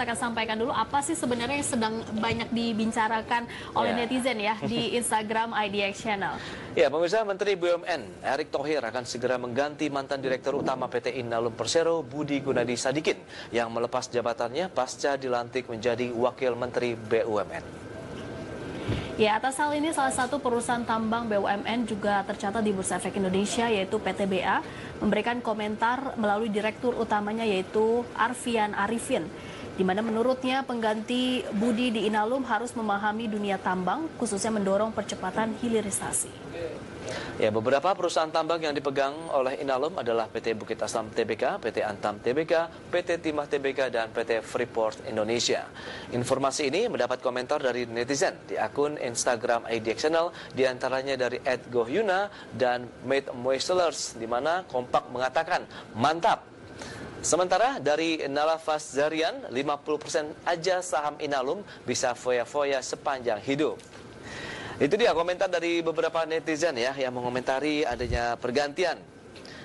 kita akan sampaikan dulu apa sih sebenarnya yang sedang banyak dibicarakan oleh netizen ya di Instagram IDX Channel. Ya, pemirsa, Menteri BUMN Erick Thohir akan segera mengganti mantan Direktur Utama PT Inalum Persero Budi Gunadi Sadikin yang melepas jabatannya pasca dilantik menjadi Wakil Menteri BUMN. Ya, atas hal ini salah satu perusahaan tambang BUMN juga tercatat di Bursa Efek Indonesia yaitu PTBA memberikan komentar melalui direktur utamanya yaitu Arfian Arifin, di mana menurutnya pengganti Budi di Inalum harus memahami dunia tambang, khususnya mendorong percepatan hilirisasi. Ya, beberapa perusahaan tambang yang dipegang oleh Inalum adalah PT Bukit Asam Tbk, PT Antam Tbk, PT Timah Tbk, dan PT Freeport Indonesia. Informasi ini mendapat komentar dari netizen di akun Instagram IDX Channel, diantaranya dari @gohyuna dan Made Moistelers, di mana kompak mengatakan, mantap. Sementara dari Nalafas Zarian, 50% aja saham Inalum bisa foya-foya sepanjang hidup. Itu dia komentar dari beberapa netizen ya yang mengomentari adanya pergantian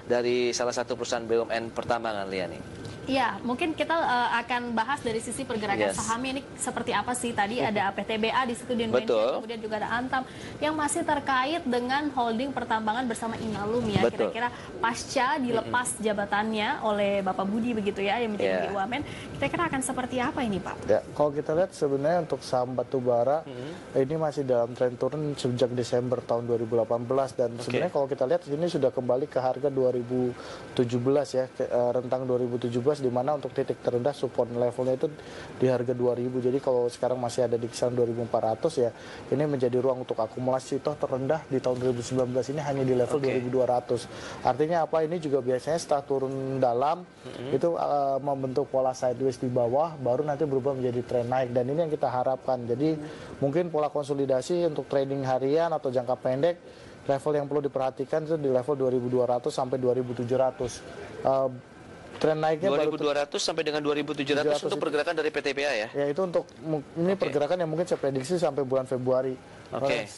dari salah satu perusahaan BUMN pertambangan, Liani. Ya, mungkin kita akan bahas dari sisi pergerakan sahamnya ini seperti apa sih. Tadi ada PTBA di situ di Indonesia, kemudian juga ada Antam yang masih terkait dengan holding pertambangan bersama Inalum ya. Kira-kira pasca dilepas jabatannya oleh Bapak Budi begitu ya yang menjadi BUMN, kira-kira akan seperti apa ini, Pak? Ya, kalau kita lihat sebenarnya untuk saham batubara ini masih dalam tren turun sejak Desember tahun 2018 dan sebenarnya kalau kita lihat ini sudah kembali ke harga 2017 ya, rentang 2017 di mana untuk titik terendah support levelnya itu di harga 2000. Jadi kalau sekarang masih ada di kisaran 2400 ya, ini menjadi ruang untuk akumulasi. Toh terendah di tahun 2019 ini hanya di level 2200. Artinya apa? Ini juga biasanya setelah turun dalam itu membentuk pola sideways di bawah, baru nanti berubah menjadi tren naik, dan ini yang kita harapkan. Jadi mungkin pola konsolidasi untuk trading harian atau jangka pendek, level yang perlu diperhatikan itu di level 2200 sampai 2700. Tren naiknya 2200 sampai dengan 2700 untuk pergerakan dari PTBA ya? Ya, itu untuk ini pergerakan yang mungkin saya prediksi sampai bulan Februari.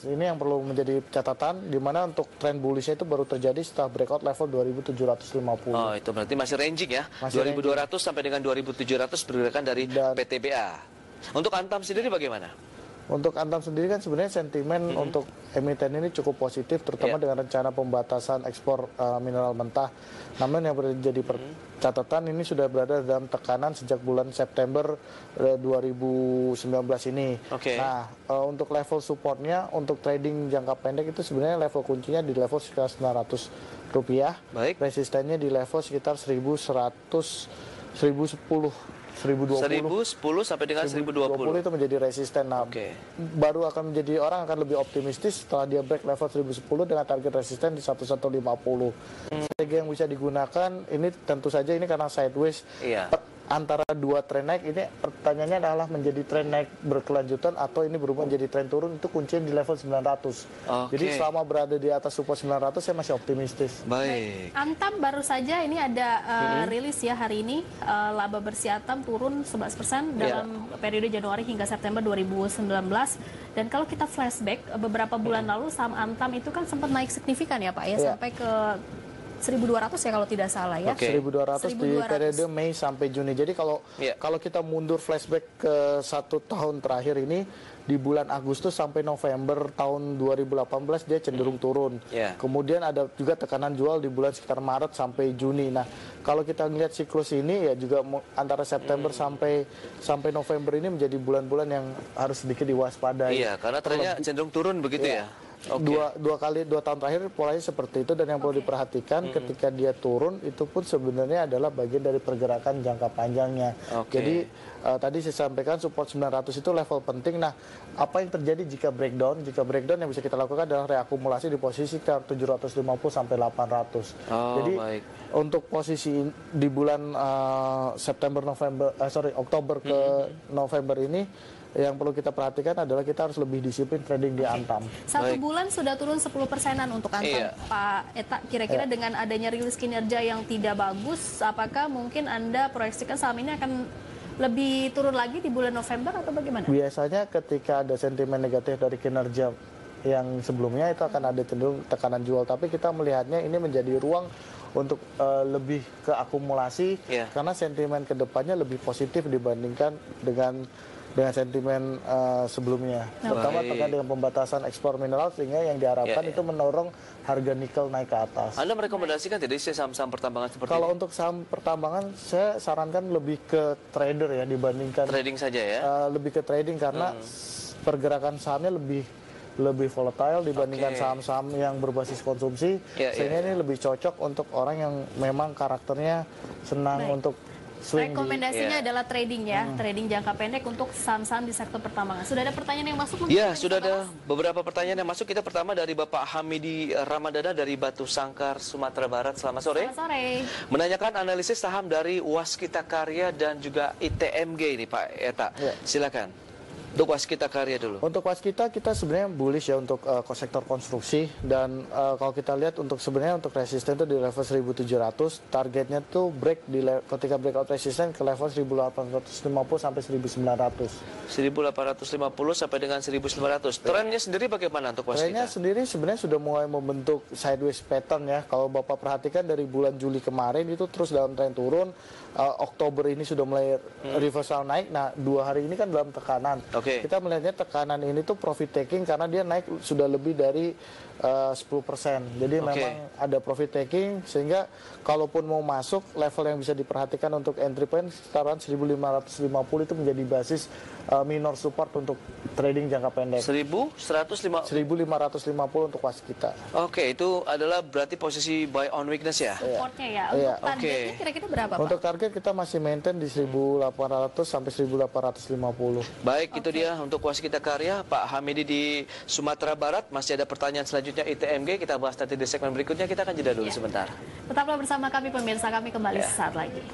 Ini yang perlu menjadi catatan, di mana untuk tren bullishnya itu baru terjadi setelah breakout level 2750. Oh, itu berarti masih ranging ya? Masih 2200 sampai dengan 2700 pergerakan dari PTBA. Untuk Antam sendiri bagaimana? Untuk Antam sendiri kan sebenarnya sentimen untuk emiten ini cukup positif, terutama dengan rencana pembatasan ekspor mineral mentah. Namun yang menjadi catatan ini sudah berada dalam tekanan sejak bulan September 2019 ini. Nah, untuk level supportnya untuk trading jangka pendek itu sebenarnya level kuncinya di level sekitar 900 rupiah. Resistennya di level sekitar 1010 sampai dengan 1020 itu menjadi resisten. Nah, baru akan menjadi orang akan lebih optimistis setelah dia break level 1010 dengan target resisten di 1150. Strategi yang bisa digunakan ini tentu saja ini karena sideways antara dua tren naik. Ini pertanyaannya adalah menjadi tren naik berkelanjutan atau ini berubah menjadi tren turun, itu kuncinya di level 900. Jadi selama berada di atas support 900 saya masih optimistis. Baik. Antam baru saja ini ada rilis ya hari ini, laba bersih Antam turun 11% dalam periode Januari hingga September 2019. Dan kalau kita flashback beberapa bulan lalu saham Antam itu kan sempat naik signifikan ya Pak ya, sampai ke 1200 ya kalau tidak salah ya. 1200 di periode Mei sampai Juni. Jadi kalau kita mundur flashback ke 1 tahun terakhir ini, di bulan Agustus sampai November tahun 2018 dia cenderung turun. Kemudian ada juga tekanan jual di bulan sekitar Maret sampai Juni. Nah, kalau kita melihat siklus ini ya juga antara September sampai November ini menjadi bulan-bulan yang harus sedikit diwaspadai. Iya, karena trennya cenderung turun begitu ya. Dua tahun terakhir polanya seperti itu, dan yang perlu diperhatikan ketika dia turun itu pun sebenarnya adalah bagian dari pergerakan jangka panjangnya. Jadi tadi saya sampaikan support 900 itu level penting. Nah, apa yang terjadi jika breakdown? Jika breakdown yang bisa kita lakukan adalah reakumulasi di posisi sekitar 750 sampai 800. Jadi untuk posisi di bulan Oktober ke November ini, yang perlu kita perhatikan adalah kita harus lebih disiplin trading di Antam. Satu bulan sudah turun 10%-an untuk Antam, Pak Eta. Kira-kira dengan adanya rilis kinerja yang tidak bagus, apakah mungkin Anda proyeksikan saham ini akan lebih turun lagi di bulan November atau bagaimana? Biasanya ketika ada sentimen negatif dari kinerja yang sebelumnya itu akan ada cenderung tekanan jual, tapi kita melihatnya ini menjadi ruang untuk lebih ke akumulasi karena sentimen kedepannya lebih positif dibandingkan dengan sentimen sebelumnya, terutama terkait dengan pembatasan ekspor mineral, sehingga yang diharapkan itu mendorong harga nikel naik ke atas. Anda merekomendasikan tidak sih saham-saham pertambangan seperti Kalau ini? untuk saham pertambangan, saya sarankan lebih ke trader ya dibandingkan Trading saja ya? Lebih ke trading karena pergerakan sahamnya lebih volatile dibandingkan saham-saham yang berbasis konsumsi, sehingga ini lebih cocok untuk orang yang memang karakternya senang untuk swing. Rekomendasinya adalah trading ya, trading jangka pendek untuk saham-saham di sektor pertambangan. Sudah ada pertanyaan yang masuk? Ya, sudah ada beberapa pertanyaan yang masuk. Kita pertama dari Bapak Hamidi Ramadana dari Batu Sangkar, Sumatera Barat. Selamat sore. Selamat sore. Menanyakan analisis saham dari Waskita Karya dan juga ITMG ini Pak Eta. Silakan. Untuk Waskita Karya dulu. Untuk Waskita kita sebenarnya bullish ya untuk sektor konstruksi, dan kalau kita lihat sebenarnya untuk resisten itu di level 1700, targetnya tuh break ketika breakout resisten ke level 1850 sampai 1900. 1850 sampai dengan 1900. Trennya sendiri bagaimana untuk Waskita? Trennya sendiri sebenarnya sudah mulai membentuk sideways pattern ya. Kalau Bapak perhatikan dari bulan Juli kemarin itu terus dalam tren turun. Oktober ini sudah mulai reversal naik. Nah, 2 hari ini kan dalam tekanan. Kita melihatnya tekanan ini tuh profit taking karena dia naik sudah lebih dari 10%. Jadi memang ada profit taking, sehingga kalaupun mau masuk, level yang bisa diperhatikan untuk entry point sekitaran 1550 itu menjadi basis minor support untuk trading jangka pendek. 1550 untuk Waskita. Itu adalah berarti posisi buy on weakness ya? Supportnya ya. Untuk targetnya kira-kira berapa Pak? Untuk target kita masih maintain di 1800 sampai 1850. Baik, itu dia untuk Waskita Karya. Pak Hamidi di Sumatera Barat. Masih ada pertanyaan selanjutnya ITMG. Kita bahas nanti di segmen berikutnya. Kita akan jeda dulu sebentar. Tetaplah bersama kami pemirsa, kami kembali sesaat lagi.